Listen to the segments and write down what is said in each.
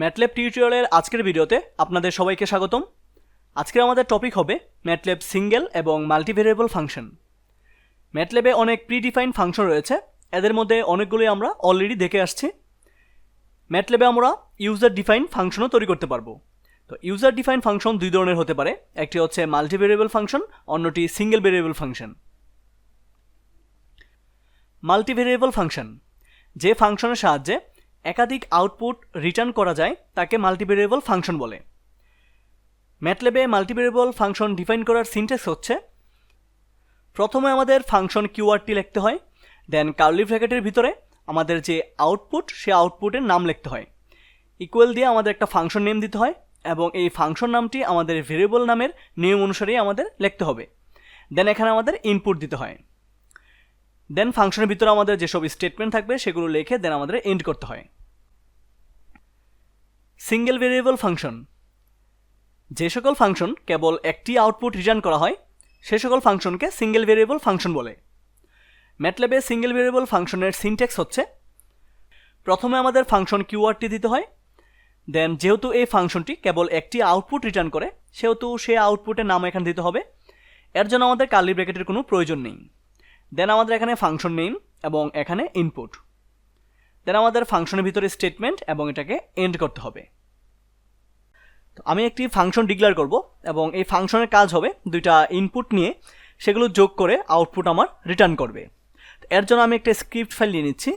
MATLAB টিউটোরিয়ালের আজকের ভিডিওতে আপনাদের সবাইকে স্বাগতম। আজকে আমাদের টপিক হবে ম্যাটল্যাব সিঙ্গেল এবং মাল্টিভেরিয়েবল ফাংশন। ম্যাটল্যাবে অনেক প্রিডিফাইন্ড ফাংশন রয়েছে, এদের মধ্যে অনেকগুলোই আমরা অলরেডি দেখে আসছি। ম্যাটল্যাবে আমরা ইউজার ডিফাইন ফাংশনও তৈরি করতে পারবো। তো ইউজার ডিফাইন ফাংশন দুই ধরনের হতে পারে, একটি হচ্ছে মাল্টিভেরিয়েবল ফাংশন, অন্যটি সিঙ্গেল ভেরিয়েবল ফাংশন। মাল্টিভেরিয়েবল ফাংশন যে ফাংশনের সাহায্যে একাধিক আউটপুট রিটার্ন করা যায় তাকে মাল্টিভেরিয়েবল ফাংশন বলে। ম্যাটল্যাবে মাল্টিভেরিয়েবল ফাংশন ডিফাইন করার সিনট্যাক্স হচ্ছে, প্রথমে আমাদের ফাংশন কিওয়ার্ডটি লিখতে হয়, দেন কার্লি ব্র্যাকেটের ভিতরে আমাদের যে আউটপুট সে আউটপুটের নাম লিখতে হয়, ইকুয়াল দিয়ে আমাদের একটা ফাংশন নেম দিতে হয় এবং এই ফাংশন নামটি আমাদের ভেরিয়েবল নামের নিয়ম অনুসারেই আমাদের লিখতে হবে। দেন এখানে আমাদের ইনপুট দিতে হয়। দেন ফাংশনের ভিতরে আমাদের যেসব স্টেটমেন্ট থাকবে সেগুলো লিখে দেন আমাদের এন্ড করতে হয়। সিঙ্গেল ভেরিয়েবল ফাংশন যে সকল ফাংশন কেবল একটি আউটপুট রিটার্ন করা হয় সে সকল ফাংশনকে সিঙ্গেল ভেরিয়েবল ফাংশন বলে। ম্যাটল্যাবে সিঙ্গেল ভেরিয়েবল ফাংশনের সিনট্যাক্স হচ্ছে, প্রথমে আমাদের ফাংশন কিওয়ার্ডটি দিতে হয়, দেন যেহেতু এই ফাংশনটি কেবল একটি আউটপুট রিটার্ন করে সেহেতু সে আউটপুটের নাম এখানে দিতে হবে, এর জন্য আমাদের কার্লি ব্র্যাকেটের কোনো প্রয়োজন নেই। দেন আমাদের এখানে ফাংশন নেম এবং এখানে ইনপুট, দেন আমাদের ফাংশনের ভিতরে স্টেটমেন্ট এবং এটাকে এন্ড করতে হবে। তো আমি একটি ফাংশন ডিক্লেয়ার করব এবং এই ফাংশনের কাজ হবে দুইটা ইনপুট নিয়ে সেগুলো যোগ করে আউটপুট আমার রিটার্ন করবে। এর জন্য আমি একটা স্ক্রিপ্ট ফাইল নিয়ে নিচ্ছি।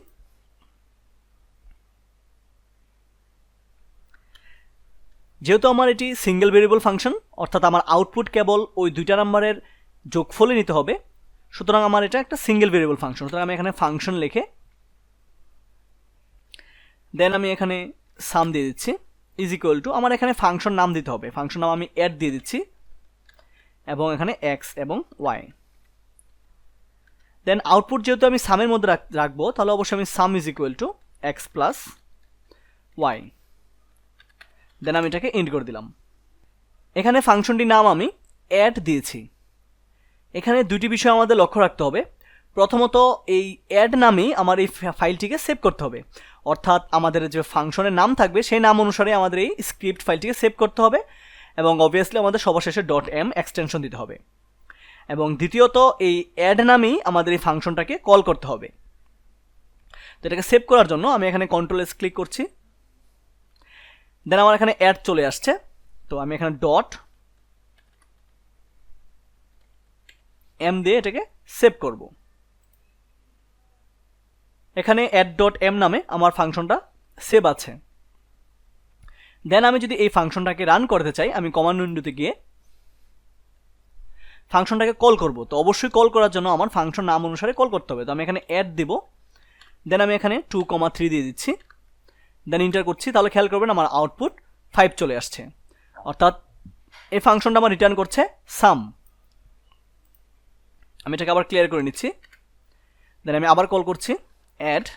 যেহেতু আমার এটি সিঙ্গেল ভেরিয়েবল ফাংশন, অর্থাৎ আমার আউটপুট কেবল ওই দুইটা নাম্বারের যোগফলে নিতে হবে, সুতরাং আমার এটা একটা সিঙ্গেল ভেরিয়েবল ফাংশন। সুতরাং আমি এখানে ফাংশন লিখে দেন আমি এখানে সাম দিয়ে দিচ্ছি ইজ ইকুয়াল টু, আমার এখানে ফাংশন নাম দিতে হবে, ফাংশন নাম আমি অ্যাড দিয়ে দিচ্ছি এবং এখানে এক্স এবং ওয়াই। দেন আউটপুট যেহেতু আমি সামের মধ্যে রাখবো তাহলে অবশ্যই আমি sum is equal to x plus y. Then আমি এটাকে এন্ড করে দিলাম। এখানে ফাংশনটির নাম আমি অ্যাড দিয়েছি। এখানে দুটি বিষয় আমাদের লক্ষ্য রাখতে হবে। প্রথমত এই অ্যাড নামেই আমার এই ফাইলটিকে সেভ করতে হবে, অর্থাৎ আমাদের যে ফাংশনের নাম থাকবে সেই নাম অনুসারে আমাদের এই স্ক্রিপ্ট ফাইলটিকে সেভ করতে হবে এবং অবভিয়াসলি আমাদের সবার শেষে .m এক্সটেনশন দিতে হবে। এবং দ্বিতীয়ত এই অ্যাড নামেই আমাদের এই ফাংশনটাকে কল করতে হবে। তো এটাকে সেভ করার জন্য আমি এখানে কন্ট্রোল-S ক্লিক করছি, দেন আমার এখানে অ্যাড চলে আসছে। তো আমি এখানে .m দিয়ে এটাকে সেভ করব। এখানে add.m নামে আমার ফাংশনটা সেভ আছে। দেন আমি যদি এই ফাংশনটাকে রান করতে চাই, আমি কমান্ড উইন্ডোতে গিয়ে ফাংশনটাকে কল করব। তো অবশ্যই কল করার জন্য আমার ফাংশন নাম অনুসারে কল করতে হবে। তো আমি এখানে অ্যাড দিব, দেন আমি এখানে 2,3 দিয়ে দিচ্ছি, দেন ইন্টার করছি। তাহলে খেয়াল করবেন আমার আউটপুট 5 চলে আসছে, অর্থাৎ এই ফাংশনটা আমার রিটার্ন করছে সাম। আমি এটাকে আবার ক্লিয়ার করে নিচ্ছি, দেন আমি আবার কল করছি add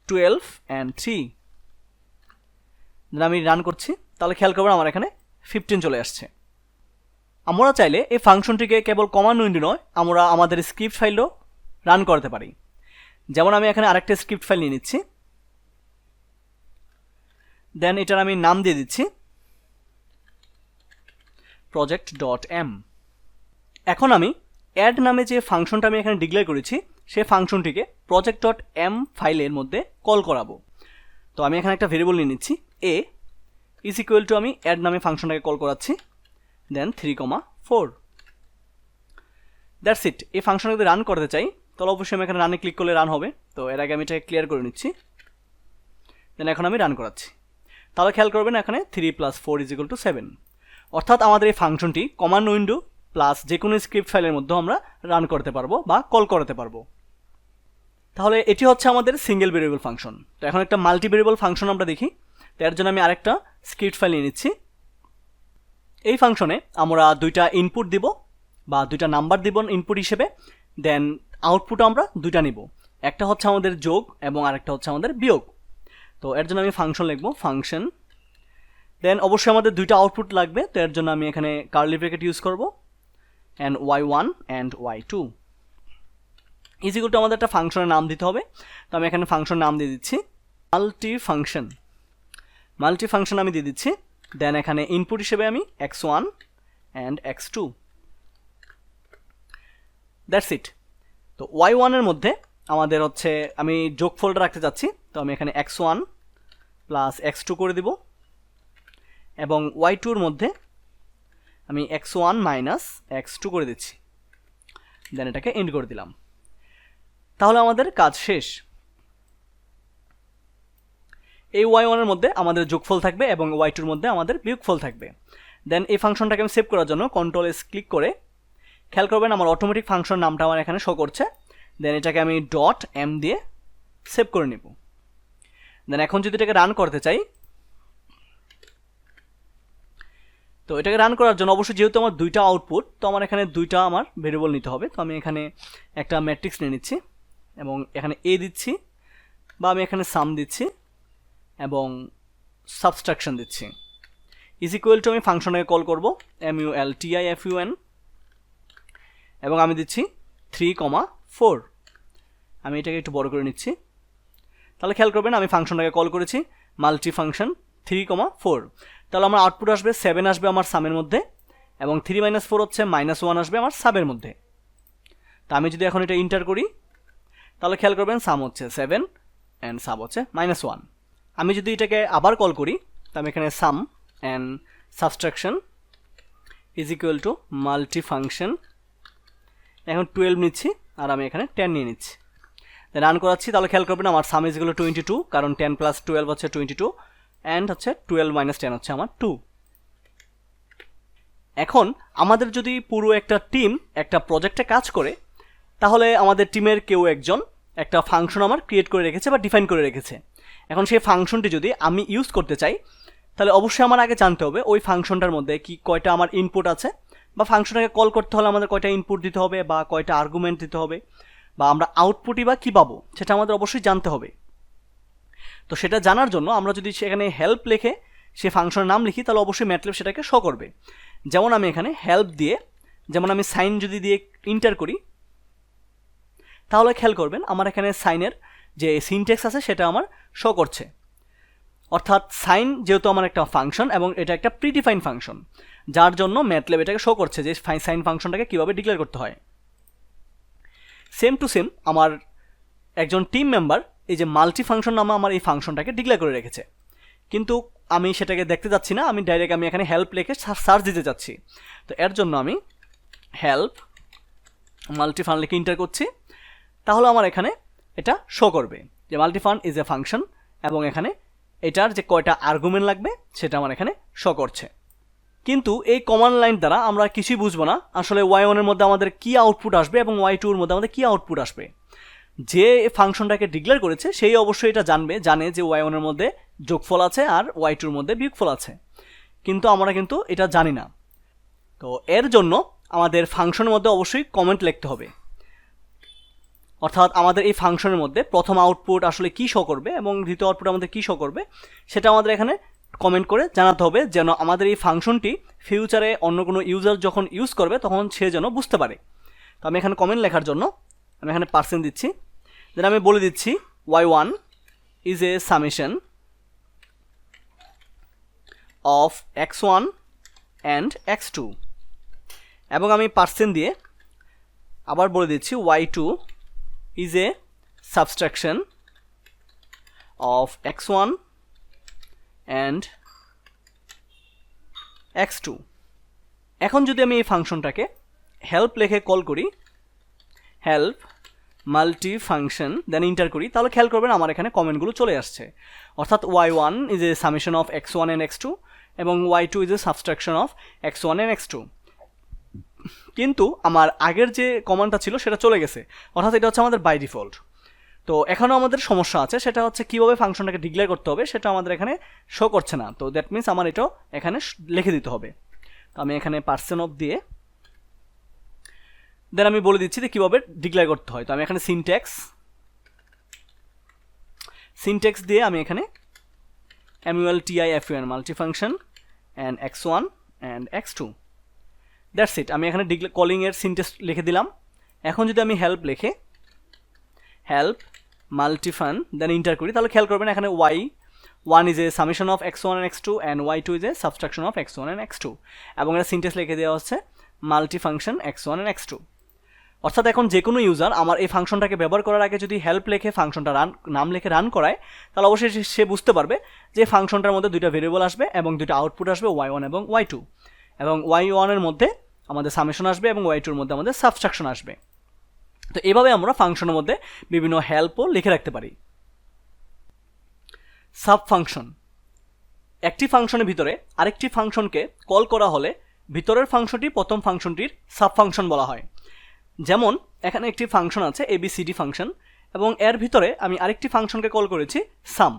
12 and 3, দেন আমি রান করছি। তাহলে খেয়াল করবেন আমার এখানে 15 চলে আসছে। আমরা চাইলে এই ফাংশনটিকে কেবল কমান্ড উইন্ডো নয়, আমরা আমাদের স্ক্রিপ্ট ফাইলও রান করতে পারি। যেমন আমি এখানে আরেকটা স্ক্রিপ্ট ফাইল নিয়ে নিচ্ছি, দেন এটার আমি নাম দিয়ে দিচ্ছি project.m। এখন আমি অ্যাড নামে যে ফাংশনটা আমি এখানে ডিক্লেয়ার করেছি সেই ফাংশনটিকে project.m ফাইলের মধ্যে কল করাবো। তো আমি এখানে একটা ভেরিয়েবল নিয়ে নিচ্ছি a ইজ ইকুয়াল টু, আমি অ্যাড নামে ফাংশনটাকে কল করাচ্ছি, দেন 3,4। That's it. এই ফাংশনটা যদি রান করতে চাই তাহলে অবশ্যই আমি এখানে রানে ক্লিক করলে রান হবে। তো এর আগে আমি এটাকে ক্লিয়ার করে নিচ্ছি, দেন এখন আমি রান করাচ্ছি। তাহলে খেয়াল করবেন এখানে 3 + 4 = 7, অর্থাৎ আমাদের এই ফাংশনটি কমান্ড উইন্ডো প্লাস যে কোনো স্ক্রিপ্ট ফাইলের মধ্যে আমরা রান করতে পারবো বা কল করতে পারবো। তাহলে এটি হচ্ছে আমাদের সিঙ্গেল ভেরিয়েবল ফাংশন। তো এখন একটা মাল্টি ভেরিয়েবল ফাংশন আমরা দেখি। তো এর জন্য আমি আরেকটা স্ক্রিপ্ট ফাইল নিয়ে নিচ্ছি। এই ফাংশনে আমরা দুইটা ইনপুট দিব বা দুইটা নাম্বার দিব ইনপুট হিসেবে, দেন আউটপুট আমরা দুইটা নিব, একটা হচ্ছে আমাদের যোগ এবং আরেকটা হচ্ছে আমাদের বিয়োগ। তো এর জন্য আমি ফাংশন লিখবো ফাংশন, দেন অবশ্যই আমাদের দুইটা আউটপুট লাগবে। তো এর জন্য আমি এখানে কার্লি ব্র্যাকেট ইউজ করব and y1 and y2 is equal two আমাদের একটা ফাংশনের নাম দিতে হবে। তো আমি এখানে ফাংশন নাম দিয়ে দিচ্ছি মাল্টি ফাংশন। মাল্টি ফাংশন আমি দিয়ে দিচ্ছি, দেন এখানে ইনপুট হিসেবে আমি x1 and x2, that's it. তো y1 এর মধ্যে আমাদের হচ্ছে আমি যোগফলটা রাখতে চাচ্ছি, তো আমি এখানে x1 প্লাস x2 করে দিব, এবং y2 এর মধ্যে আমি x1 মাইনাস x2 করে দিচ্ছি, দেন এটাকে এন্ড করে দিলাম। তাহলে আমাদের কাজ শেষ। এই y1 এর মধ্যে আমাদের যোগফল থাকবে এবং y2 এর মধ্যে আমাদের বিয়োগফল থাকবে। দেন এই ফাংশনটাকে আমি সেভ করার জন্য কন্ট্রোল এস ক্লিক করে, খেয়াল করবেন আমার অটোমেটিক ফাংশন নামটা আমার এখানে শো করছে, দেন এটাকে আমি ডট এম দিয়ে সেভ করে নিব। দেন এখন যদি এটাকে রান করতে চাই, তো এটাকে রান করার জন্য অবশ্যই যেহেতু আমার দুইটা আউটপুট, তো আমার এখানে দুইটা আমার ভেরিয়েবল নিতে হবে। তো আমি এখানে একটা ম্যাট্রিক্স নিয়ে নিচ্ছি এবং এখানে এ দিচ্ছি, বা আমি এখানে সাম দিচ্ছি এবং সাবস্ট্রাকশন দিচ্ছি। ইজ ইকুয়াল টু আমি ফাংশনটাকে কল করব multifun, এবং আমি দিচ্ছি 3,4। আমি এটাকে একটু বড় করে নিচ্ছি। তাহলে খেয়াল করবেন আমি ফাংশনটাকে কল করেছি মাল্টি ফাংশন 3,4। তাহলে আমার আউটপুট আসবে 7 আসবে আমার সামের মধ্যে, এবং 3 - 4 হচ্ছে -1 আসবে আমার সাবের মধ্যে। তো আমি যদি এখন এটা ইন্টার করি, তাহলে খেয়াল করবেন সাম হচ্ছে 7 অ্যান্ড সাব হচ্ছে -1। আমি যদি এটাকে আবার কল করি, তো আমি এখানে sum and subtraction is equal to multi function, এখন 12 নিচ্ছি আর আমি এখানে 10 নিয়ে নিচ্ছি, রান করাচ্ছি। তাহলে খেয়াল করবেন আমার সাম ইজ ইকুয়াল টু 22, কারণ 10 + 12 হচ্ছে 22, অ্যান্ড হচ্ছে 12 - 10 হচ্ছে আমার 2। এখন আমাদের যদি পুরো একটা টিম একটা প্রজেক্টে কাজ করে, তাহলে আমাদের টিমের কেউ একজন একটা ফাংশন আমার ক্রিয়েট করে রেখেছে বা ডিফাইন করে রেখেছে। এখন সেই ফাংশনটি যদি আমি ইউজ করতে চাই, তাহলে অবশ্যই আমার আগে জানতে হবে ওই ফাংশনটার মধ্যে কি কয়টা আমার ইনপুট আছে, বা ফাংশনটাকে কল করতে হলে আমাদের কয়টা ইনপুট দিতে হবে বা কয়টা আর্গুমেন্ট দিতে হবে, বা আমরা আউটপুটই বা কী পাবো সেটা আমাদের অবশ্যই জানতে হবে। তো সেটা জানার জন্য আমরা যদি সেখানে হেল্প লিখে সে ফাংশনের নাম লিখি, তাহলে অবশ্যই ম্যাটল্যাব সেটাকে শো করবে। যেমন আমি এখানে হেল্প দিয়ে, যেমন আমি সাইন যদি দিয়ে ইন্টার করি, তাহলে খেয়াল করবেন আমার এখানে সাইনের যে সিনট্যাক্স আছে সেটা আমার শো করছে। অর্থাৎ সাইন যেহেতু আমার একটা ফাংশন এবং এটা একটা প্রিডিফাইন ফাংশন, যার জন্য ম্যাটল্যাব এটাকে শো করছে যে সাইন ফাংশনটাকে কীভাবে ডিক্লেয়ার করতে হয়। সেম টু সেম আমার একজন টিম মেম্বার এই যে মাল্টি ফাংশন নামে আমার এই ফাংশনটাকে ডিক্লেয়ার করে রেখেছে, কিন্তু আমি সেটাকে দেখতে যাচ্ছি না, আমি ডাইরেক্ট আমি এখানে হেল্প লিখে সার্চ দিতে যাচ্ছি। তো এর জন্য আমি হেল্প মাল্টিফান লিখে ইন্টার করছি, তাহলে আমার এখানে এটা শো করবে যে মাল্টিফান ইজ এ ফাংশন, এবং এখানে এটার যে কয়টা আর্গুমেন্ট লাগবে সেটা আমার এখানে শো করছে। কিন্তু এই কমান্ড লাইন দ্বারা আমরা কিছুই বুঝবো না আসলে y1 এর মধ্যে আমাদের কি আউটপুট আসবে এবং y2 এর মধ্যে আমাদের কি আউটপুট আসবে। যে ফাংশনটাকে ডিক্লেয়ার করেছে সেই অবশ্যই এটা জানে যে y1 এর মধ্যে যোগফল আছে আর y2 এর মধ্যে বিয়োগফল আছে, কিন্তু আমরা কিন্তু এটা জানি না। তো এর জন্য আমাদের ফাংশনের মধ্যে অবশ্যই কমেন্ট লিখতে হবে, অর্থাৎ আমাদের এই ফাংশনের মধ্যে প্রথম আউটপুট আসলে কি শো করবে এবং দ্বিতীয় আউটপুট আমাদের কি শো করবে সেটা আমাদের এখানে কমেন্ট করে জানাতে হবে, যেন আমাদের এই ফাংশনটি ফিউচারে অন্য কোনো ইউজার যখন ইউজ করবে তখন সে যেন বুঝতে পারে। তো আমি এখানে কমেন্ট লেখার জন্য আমি এখানে পার্সেন্ট দিচ্ছি, দেন আমি বলে দিচ্ছি y1 is a summation of x1 and x2, এবং আমি পার্সেন্ট দিয়ে আবার বলে দিচ্ছি y2 is a subtraction of x1 and x2। এখন যদি আমি এই ফাংশনটাকে হেল্প লিখে কল করি, help multi function then enter করি, তাহলে খেয়াল করবেন আমার এখানে কমেন্টগুলো চলে আসছে, অর্থাৎ y1 is a summation of x1 and x2 এবং y2 is a subtraction of x1 and x2। কিন্তু আমার আগের যে কমান্ডটা ছিল সেটা চলে গেছে, অর্থাৎ এটা হচ্ছে আমাদের বাই ডিফল্ট। তো এখনও আমাদের সমস্যা আছে, সেটা হচ্ছে কীভাবে ফাংশনটাকে ডিক্লেয়ার করতে হবে সেটা আমাদের এখানে শো করছে না। তো দ্যাট মিনস আমার এটাও এখানে লিখে দিতে হবে। তো আমি এখানে পার্সেন্ট অফ দিয়ে দেন আমি বলে দিচ্ছি যে কীভাবে ডিক্লেয়ার করতে হয়। তো আমি এখানে সিনট্যাক্স দিয়ে আমি এখানে multifun multifunction and x1 and x2, that's it. আমি এখানে কলিংয়ের সিনট্যাক্স লিখে দিলাম। এখন যদি আমি হেল্প লিখে হেল্প মাল্টিফান দেন ইন্টার করি, তাহলে খেয়াল করবেন এখানে 1 is a summation of x1 and x2 and y2 is a subtraction of x1 and x2 এবং এটা সিনট্যাক্স লিখে দেওয়া হচ্ছে multi function x1 and x2। অর্থাৎ এখন যে কোনো ইউজার আমার এই ফাংশনটাকে ব্যবহার করার আগে যদি হেল্প লিখে ফাংশনটা নাম লিখে রান করায়, তাহলে অবশ্যই সে বুঝতে পারবে যে ফাংশনটার মধ্যে দুইটা ভেরিয়েবল আসবে এবং দুইটা আউটপুট আসবে y1 এবং y2, এবং y1 এর মধ্যে আমাদের সামেশন আসবে এবং y2 এর মধ্যে আমাদের সাবট্রাকশন আসবে। তো এভাবে আমরা ফাংশনের মধ্যে বিভিন্ন হেল্পও লিখে রাখতে পারি। সাব ফাংশন, একটি ফাংশনের ভিতরে আরেকটি ফাংশনকে কল করা হলে ভিতরের ফাংশনটি প্রথম ফাংশনটির সাব ফাংশন বলা হয়। যেমন এখানে একটি ফাংশন আছে ABCD ফাংশন, এবং এর ভিতরে আমি আরেকটি ফাংশনকে কল করেছি সাম,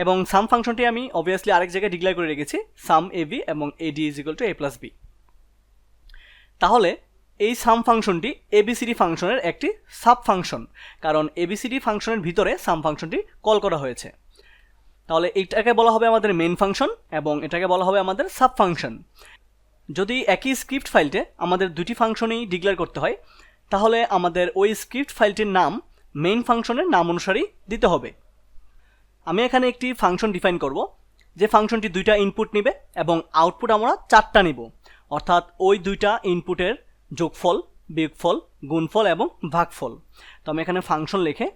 এবং সাম ফাংশনটি আমি অবভিয়াসলি আরেক জায়গায় ডিক্লেয়ার করে রেখেছি সাম AB এবং AD = A + B। তাহলে এই সাম ফাংশনটি ABCD ফাংশনের একটি সাব ফাংশন, কারণ ABCD ফাংশনের ভিতরে সাম ফাংশনটি কল করা হয়েছে। তাহলে এইটাকে বলা হবে আমাদের মেইন ফাংশন এবং এটাকে বলা হবে আমাদের সাব ফাংশন। যদি একই স্ক্রিপ্ট ফাইলটে আমাদের দুটি ফাংশনই ডিক্লেয়ার করতে হয়, তাহলে আমাদের ওই স্ক্রিপ্ট ফাইলটির নাম মেইন ফাংশনের নাম অনুসারেই দিতে হবে। আমি এখানে একটি ফাংশন ডিফাইন করব যে ফাংশনটি দুইটা ইনপুট নেবে এবং আউটপুট আমরা 4টা নিব, অর্থাৎ ওই দুইটা ইনপুটের যোগফল, বিয়োগফল, গুণফল এবং ভাগফল। তো আমি এখানে ফাংশন লিখে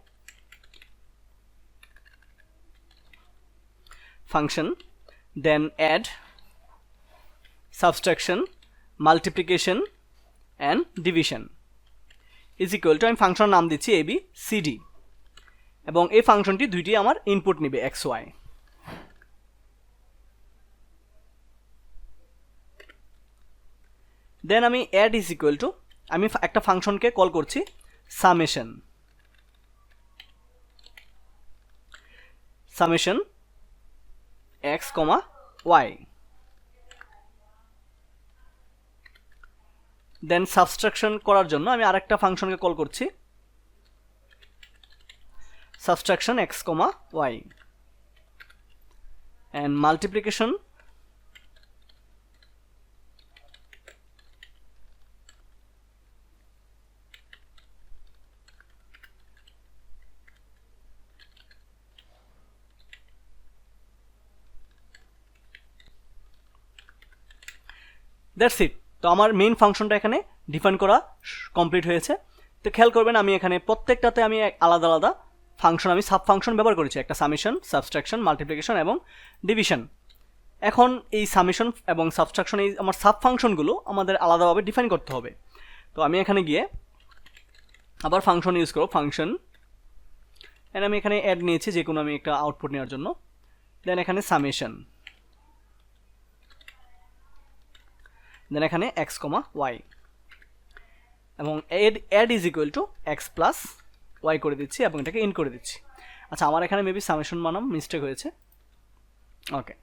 function then add subtraction multiplication and division is equal to, আমি ফাংশনের নাম দিচ্ছি ABCD, এবং এই ফাংশনটি দুইটি আমার ইনপুট নেবে XY। দেন আমি অ্যাড ইজ ইকুয়াল টু, আমি একটা ফাংশনকে কল করছি সামেশন, সামেশন x, y। দেন সাবট্রাকশন করার জন্য আমি আরেকটা ফাংশনকে কল করছি subtraction x, y, and multiplication that's it. তো আমার মেইন ফাংশনটা এখানে ডিফাইন করা কমপ্লিট হয়েছে। তো খেয়াল করবেন আমি এখানে প্রত্যেকটাতে আমি আলাদা আলাদা ফাংশন, আমি সাব ফাংশন ব্যবহার করেছি, একটা সামেশন, সাবট্রাকশন, মাল্টিপ্লিকেশন এবং ডিভিশন। এখন এই সামেশন এবং সাবট্রাকশন, এই আমার সাব ফাংশনগুলো আমাদের আলাদাভাবে ডিফাইন করতে হবে। তো আমি এখানে গিয়ে আবার ফাংশন ইউজ করব, ফাংশন, এন্ড আমি এখানে অ্যাড নিয়েছি যে কোনো আমি একটা আউটপুট নেওয়ার জন্য। দেন এখানে সামেশন, দেন এখানে x, y, এবং add is equal to x plus y করে দিচ্ছি এবং এটাকে ইন করে দিচ্ছি। আচ্ছা, আমার এখানে মেবি সামেশন বানাম মিস্টেক হয়েছে। ওকে,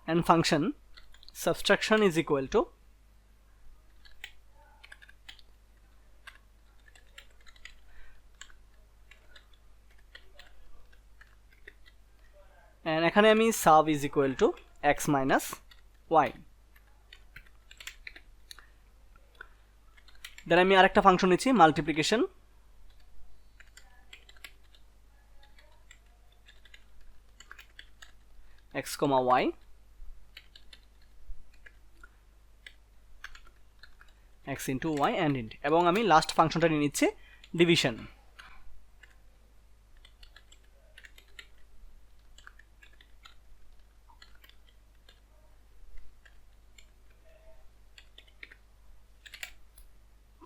and function subtraction is equal to and এখানে আমি sub is equal to x minus y, then আমি আরেকটা ফাংশন নিচ্ছি multiplication, x, y, x into y and int, এবং আমি লাস্ট ফাংশনটা নিয়ে নিচ্ছি ডিভিশন।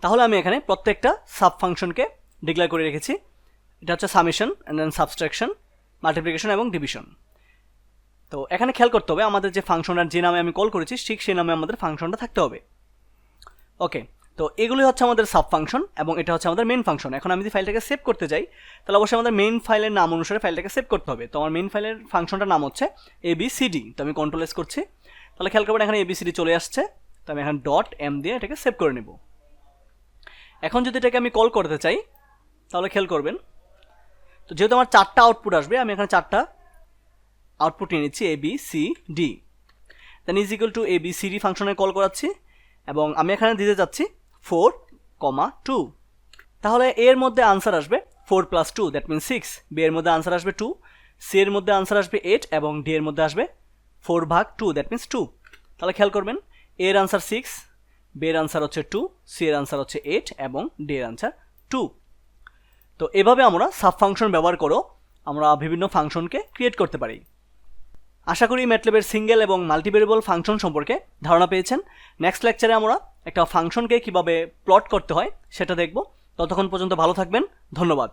তাহলে আমি এখানে প্রত্যেকটা সাব ফাংশনকে ডিক্লেয়ার করে রেখেছি। এটা হচ্ছে summation and then subtraction, multiplication এবং ডিভিশন। তো এখানে খেয়াল করতে হবে আমাদের যে ফাংশনটার যে নামে আমি কল করেছি ঠিক সেই নামে আমাদের ফাংশনটা থাকতে হবে। ওকে, তো এগুলি হচ্ছে আমাদের সাব ফাংশন এবং এটা হচ্ছে আমাদের মেইন ফাংশন। এখন আমি যদি ফাইলটাকে সেভ করতে যাই তাহলে অবশ্যই আমাদের মেইন ফাইলের নাম অনুসারে ফাইলটাকে সেভ করতে হবে। তো আমার মেইন ফাইলের ফাংশনটার নাম হচ্ছে ABCD। তো আমি কন্ট্রোল এস করছি, তাহলে খেয়াল করবেন এখানে ABCD চলে আসছে। তো আমি এখন .m দিয়ে এটাকে সেভ করে নেব। এখন যদি এটাকে আমি কল করতে চাই তাহলে খেয়াল করবেন, তো যেহেতু আমার 4টা আউটপুট আসবে আমি এখানে 4টা আউটপুট নিয়ে নিচ্ছি ABCD, then is equal to ABCD ফাংশনে কল করাচ্ছি এবং আমি এখানে দিতে যাচ্ছি 4, 2। তাহলে এর মধ্যে আনসার আসবে 4 প্লাস 2 দ্যাট মিনস 6, বি এর মধ্যে আনসার আসবে 2, সি এর মধ্যে আনসার আসবে 8 এবং ডি এর মধ্যে আসবে 4 ভাগ 2 দ্যাট মিনস 2। তাহলে খেয়াল করবেন এ এর আনসার 6, বি এর আনসার হচ্ছে 2, সি এর আনসার হচ্ছে 8 এবং ডি এর আনসার 2। তো এভাবে আমরা সাব ফাংশন ব্যবহার করেও আমরা বিভিন্ন ফাংশনকে ক্রিয়েট করতে পারি। আশা করি ম্যাটল্যাবের সিঙ্গেল এবং মাল্টিভেরিয়েবল ফাংশন সম্পর্কে ধারণা পেয়েছেন। নেক্সট লেকচারে আমরা একটা ফাংশনকে কিভাবে প্লট করতে হয় সেটা দেখব। ততক্ষণ পর্যন্ত ভালো থাকবেন, ধন্যবাদ।